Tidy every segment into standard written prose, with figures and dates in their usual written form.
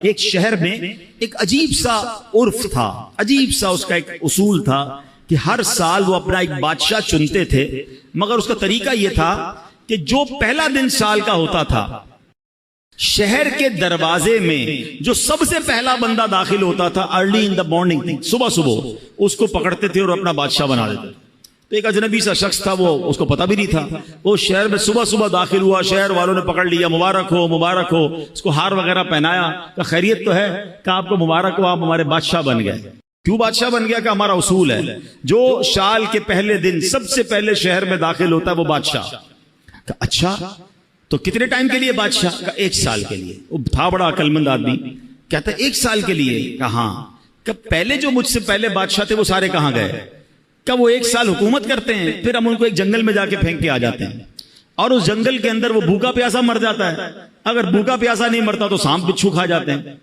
ایک شہر میں ایک عجیب سا عرف تھا، عجیب سا اس کا ایک اصول تھا کہ ہر سال وہ اپنا ایک بادشاہ چنتے تھے، مگر اس کا طریقہ یہ تھا کہ جو پہلا دن سال کا ہوتا تھا، شہر کے دروازے میں جو سب سے پہلا بندہ داخل ہوتا تھا ارلی ان دا مارننگ، صبح صبح اس کو پکڑتے تھے اور اپنا بادشاہ بنا دیتے. تو ایک اجنبی سا شخص تھا، وہ اس کو پتہ بھی نہیں تھا، وہ شہر میں صبح صبح داخل ہوا، شہر والوں نے پکڑ لیا، مبارک ہو مبارک ہو، اس کو ہار وغیرہ پہنایا، کہ خیریت تو ہے، کہ آپ کو مبارک ہو، آپ ہمارے بادشاہ بن گئے. کیوں بادشاہ بن گیا؟ کہ ہمارا اصول ہے جو سال کے پہلے دن سب سے پہلے شہر میں داخل ہوتا ہے وہ بادشاہ. کہ اچھا تو کتنے ٹائم کے لیے بادشاہ؟ کہ 1 سال کے لیے. وہ تھا بڑا عقل مند آدمی، کہتا ہے 1 سال کے لیے؟ کہ ہاں. کہ پہلے جو مجھ سے پہلے بادشاہ تھے وہ سارے کہاں گئے؟ کہ وہ 1 سال حکومت کرتے ہیں، پھر ہم ان کو ایک جنگل میں جا کے پھینک کے آ جاتے ہیں، اور اس جنگل کے اندر وہ بھوکا پیاسا مر جاتا ہے. اگر بھوکا پیاسا نہیں مرتا تو سانپ بچھو کھا جاتے ہیں.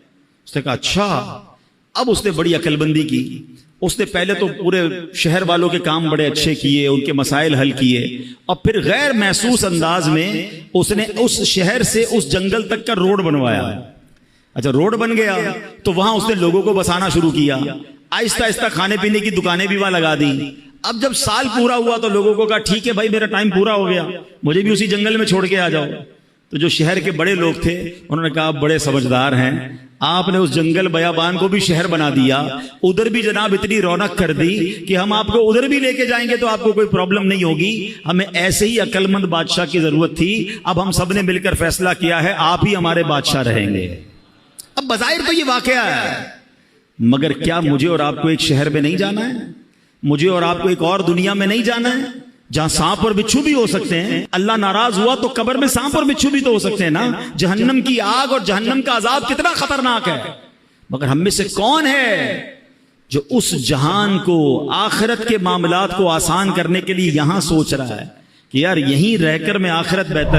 اس نے کہا اچھا. اب اس نے بڑی عقل بندی کی. اس نے پہلے تو پورے شہر والوں کے کام بڑے اچھے کیے، ان کے مسائل حل کیے، اور پھر غیر محسوس انداز میں اس نے اس شہر سے اس جنگل تک کا روڈ بنوایا. اچھا روڈ بن گیا تو وہاں اس نے لوگوں کو بسانا شروع کیا، آہستہ آہستہ کھانے پینے کی دکانیں بھی وہاں لگا دی. اب جب سال پورا ہوا تو لوگوں کو کہا ٹھیک ہے بھائی میرا ٹائم پورا ہو گیا، مجھے بھی اسی جنگل میں چھوڑ کے آ جاؤ. تو جو شہر کے بڑے لوگ تھے انہوں نے کہا آپ بڑے سمجھدار ہیں، آپ نے اس جنگل بیابان کو بھی شہر بنا دیا، ادھر بھی جناب اتنی رونق کر دی کہ ہم آپ کو ادھر بھی لے کے جائیں گے تو آپ کو کوئی پرابلم نہیں ہوگی. ہمیں ایسے ہی عقل مند بادشاہ کی ضرورت تھی، اب ہم سب نے مل کر فیصلہ کیا ہے آپ ہی ہمارے بادشاہ رہیں گے. اب بظاہر تو یہ واقعہ ہے، مگر کیا مجھے اور آپ کو ایک شہر میں نہیں جانا ہے؟ مجھے اور آپ کو ایک اور دنیا میں نہیں جانا ہے جہاں سانپ اور بچھو بھی ہو سکتے ہیں؟ اللہ ناراض ہوا تو قبر میں سانپ اور بچھو بھی تو ہو سکتے ہیں نا. جہنم کی آگ اور جہنم کا عذاب کتنا خطرناک ہے. مگر ہم میں سے کون ہے جو اس جہان کو، آخرت کے معاملات کو آسان کرنے کے لیے یہاں سوچ رہا ہے کہ یار یہیں رہ کر میں آخرت بہتر